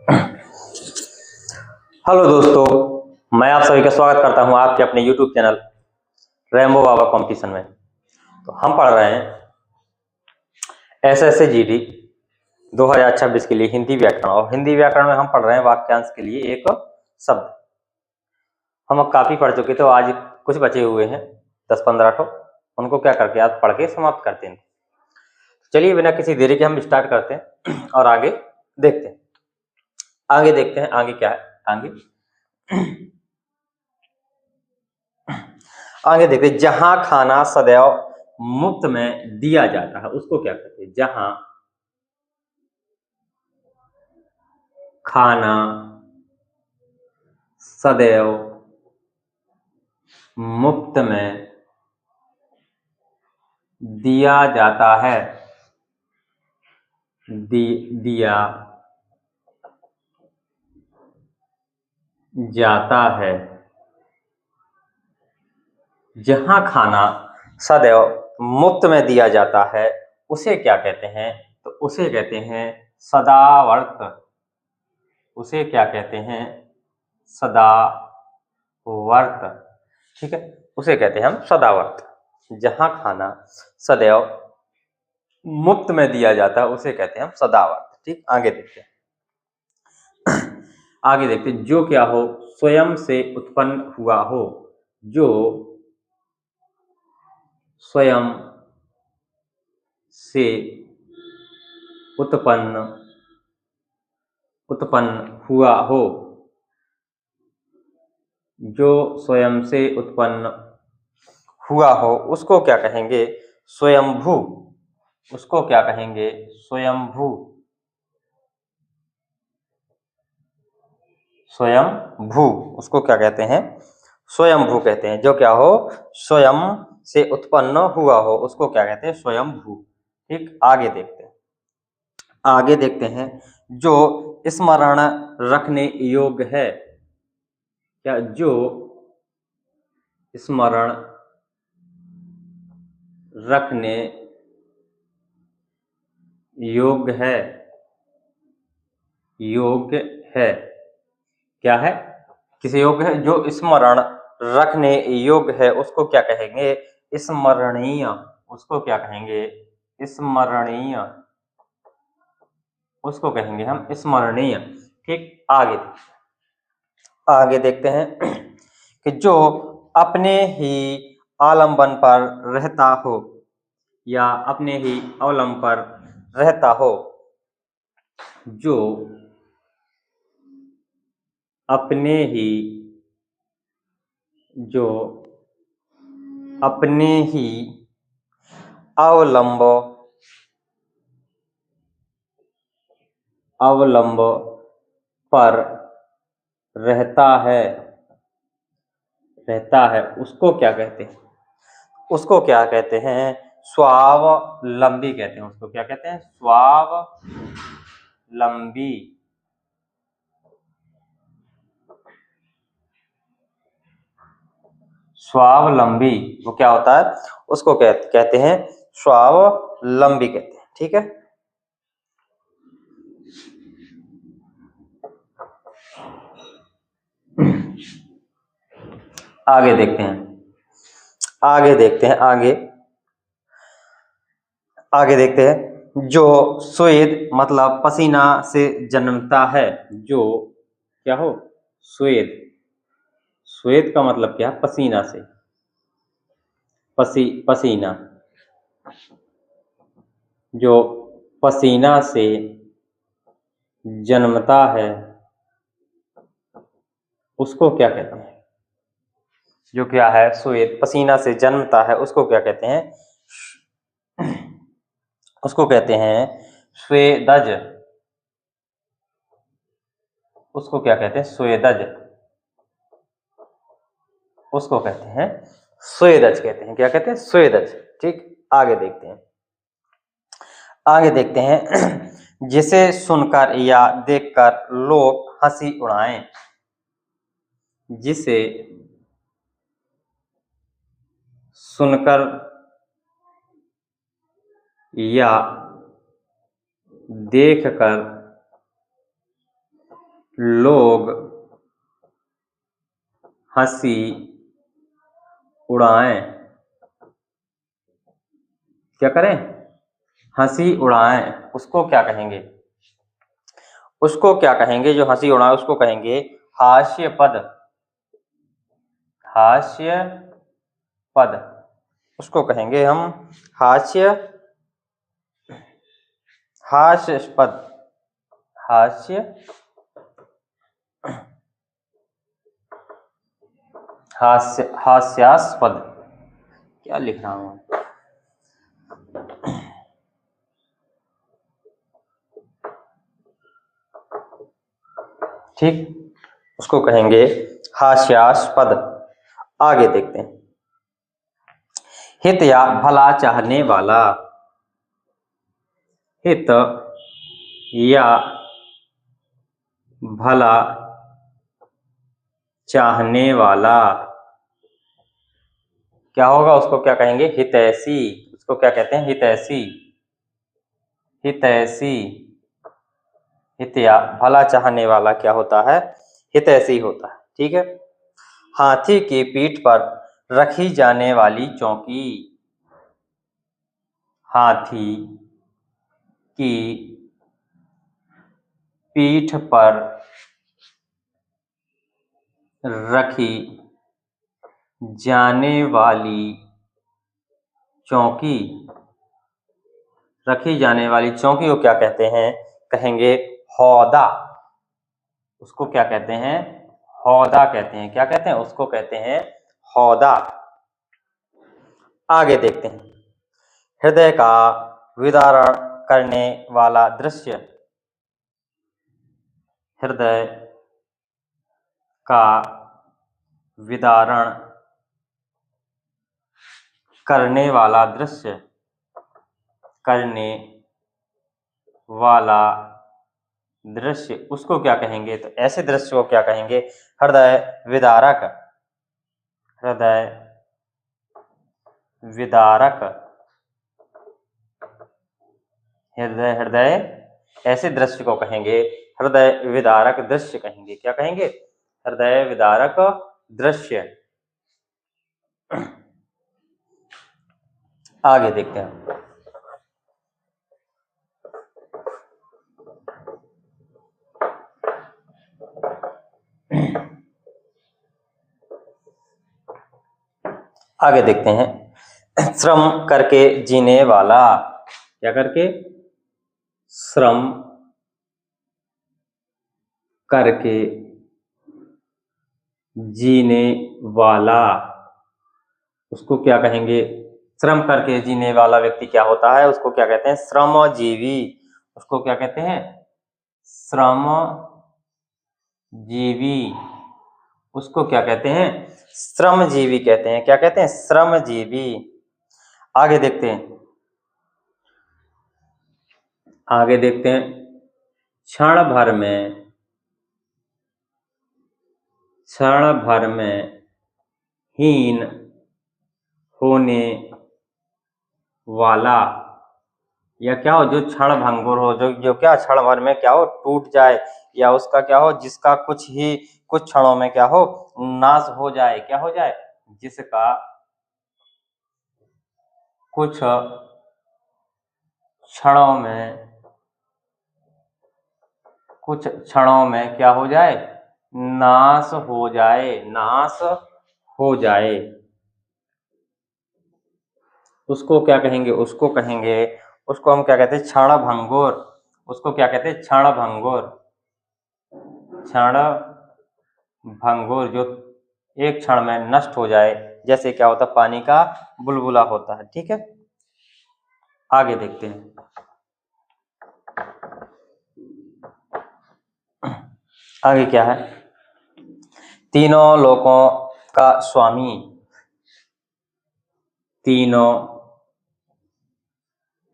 Hello दोस्तों, मैं आप सभी का स्वागत करता हूं आपके अपने YouTube चैनल रेम्बो बाबा कंपटीशन में। तो हम पढ़ रहे हैं एसएससी जीडी 2026 के लिए हिंदी व्याकरण, और हिंदी व्याकरण में हम पढ़ रहे हैं वाक्यांश के लिए एक शब्द। हम अब काफ़ी पढ़ चुके थे, आज कुछ बचे हुए हैं 10-15 ठो, उनको क्या करके आज पढ़ के समाप्त करते हैं। चलिए बिना किसी देरी के हम स्टार्ट करते हैं और आगे देखते हैं। आगे क्या है। आगे देखते हैं, जहां खाना सदैव मुफ्त में दिया जाता है उसको क्या कहते हैं। जहां खाना सदैव मुफ्त में दिया जाता है, दिया जाता है। जहां खाना सदैव मुफ्त में दिया जाता है उसे क्या कहते हैं, तो उसे कहते हैं सदावर्त। उसे क्या कहते हैं, सदावर्त। ठीक है, उसे कहते हैं हम सदावर्त। जहां खाना सदैव मुफ्त में दिया जाता है उसे कहते हैं हम सदावर्त। ठीक, आगे देखते हैं। जो क्या हो, स्वयं से उत्पन्न हुआ हो। जो स्वयं से उत्पन्न हुआ हो। जो स्वयं से उत्पन्न हुआ हो उसको क्या कहेंगे, स्वयंभू। उसको क्या कहेंगे, स्वयंभू। स्वयंभू उसको क्या कहते हैं, स्वयंभू कहते हैं। जो क्या हो, स्वयं से उत्पन्न हुआ हो उसको क्या कहते हैं, स्वयंभू। ठीक, आगे देखते हैं। जो स्मरण रखने योग्य है। क्या, जो स्मरण रखने योग्य है। क्या है, किसे योग्य है, जो स्मरण रखने योग्य है उसको क्या कहेंगे, स्मरणीय। उसको क्या कहेंगे, स्मरणीय। उसको कहेंगे हम स्मरणीय। ठीक, आगे देखते हैं कि जो अपने ही आलंबन पर रहता हो, या अपने ही अवलंब पर रहता हो। जो अपने ही अवलंब पर रहता है उसको क्या कहते हैं, स्वावलंबी कहते हैं। उसको क्या कहते हैं, स्वावलंबी। वो क्या होता है, उसको कहते हैं स्वावलंबी कहते हैं। ठीक है, आगे देखते हैं। जो स्वेद मतलब पसीना से जन्मता है। जो क्या हो, स्वेद का मतलब क्या, पसीना से। पसीना, जो पसीना से जन्मता है उसको क्या कहते हैं। जो क्या है, स्वेद पसीना से जन्मता है उसको क्या कहते हैं, उसको कहते हैं स्वेदज। उसको क्या कहते हैं, स्वेदज। उसको कहते हैं स्वेदज कहते हैं। क्या कहते हैं, स्वेदज। ठीक, आगे देखते हैं। जिसे सुनकर या देखकर लोग हंसी उड़ाएं। जिसे सुनकर या देखकर लोग हंसी उड़ाएं। क्या करें? हंसी उड़ाएं। उसको क्या कहेंगे? उसको क्या कहेंगे? जो हंसी उड़ाए उसको कहेंगे हास्य पद। हास्य पद उसको कहेंगे हम हास्य हास्यास्पद। हास्य हास्यास्पद। क्या लिख रहा हूं? ठीक, उसको कहेंगे हास्यास्पद। आगे देखते हैं। हित या भला चाहने वाला। हित या भला चाहने वाला क्या होगा? उसको क्या कहेंगे? हितैषी। उसको क्या कहते हैं? हितैषी। हितैषी। हित या भला चाहने वाला क्या होता है? हितैषी होता है। ठीक है। हाथी की पीठ पर रखी जाने वाली चौकी। हाथी की पीठ पर रखी जाने वाली चौकी। रखी जाने वाली चौकी को क्या कहते हैं? कहेंगे हौदा। उसको क्या कहते हैं? हौदा कहते हैं। क्या कहते हैं? उसको कहते हैं हौदा। आगे देखते हैं। हृदय का विदारण करने वाला दृश्य। हृदय का विदारण करने वाला दृश्य। करने वाला दृश्य उसको क्या कहेंगे? तो ऐसे दृश्य को क्या कहेंगे? हृदय विदारक। हृदय विदारक। हृदय ऐसे दृश्य को कहेंगे हृदय विदारक दृश्य कहेंगे। क्या कहेंगे? हृदय विदारक दृश्य। आगे देखते हैं। आगे देखते हैं। श्रम करके जीने वाला। क्या करके? श्रम करके जीने वाला उसको क्या कहेंगे? श्रम करके जीने वाला व्यक्ति क्या होता है? उसको क्या कहते हैं? श्रमजीवी। उसको क्या कहते हैं? श्रमजीवी। उसको क्या कहते हैं? श्रमजीवी कहते हैं। क्या कहते हैं? श्रमजीवी। आगे देखते हैं। आगे देखते हैं। क्षण भर में हीन होने वाला। या क्या हो? जो क्षण भंगुर हो, जो क्या क्षण भर में क्या हो? टूट जाए। या उसका क्या हो? जिसका कुछ क्षणों में क्या हो? नाश हो जाए। क्या हो जाए? जिसका कुछ क्षणों में क्या हो जाए? नाश हो जाए। नाश हो जाए। उसको क्या कहेंगे? उसको हम क्या कहते हैं? क्षण भंगुर। उसको क्या कहते हैं? क्षण भंगुर। क्षण भंगुर जो एक क्षण में नष्ट हो जाए। जैसे क्या होता है? पानी का बुलबुला होता है। ठीक है। आगे देखते हैं। आगे क्या है? तीनों लोकों का स्वामी। तीनों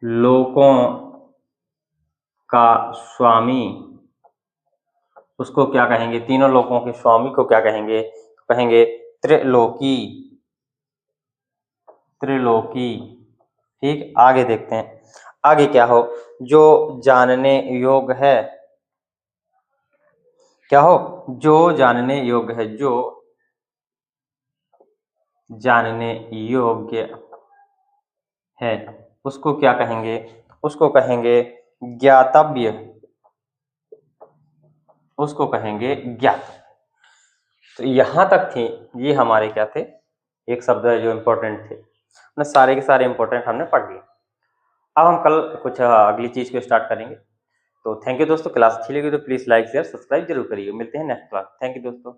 लोकों का स्वामी उसको क्या कहेंगे? तीनों लोकों के स्वामी को क्या कहेंगे? कहेंगे त्रिलोकी। त्रिलोकी। ठीक। आगे देखते हैं। आगे क्या हो? जो जानने योग्य है। क्या हो, जो जानने योग्य है, जो जानने योग्य है उसको क्या कहेंगे, उसको कहेंगे ज्ञातव्य, उसको कहेंगे ज्ञात। तो यहां तक थी, ये हमारे क्या थे, एक शब्द है जो इम्पोर्टेंट थे, ना सारे के सारे इम्पोर्टेंट हमने पढ़ लिए। अब हम कल कुछ अगली चीज को स्टार्ट करेंगे। तो थैंक यू दोस्तों, क्लास अच्छी लगी तो प्लीज लाइक शेयर सब्सक्राइब जरूर करिए। मिलते हैं नेक्स्ट क्लास। थैंक यू दोस्तों।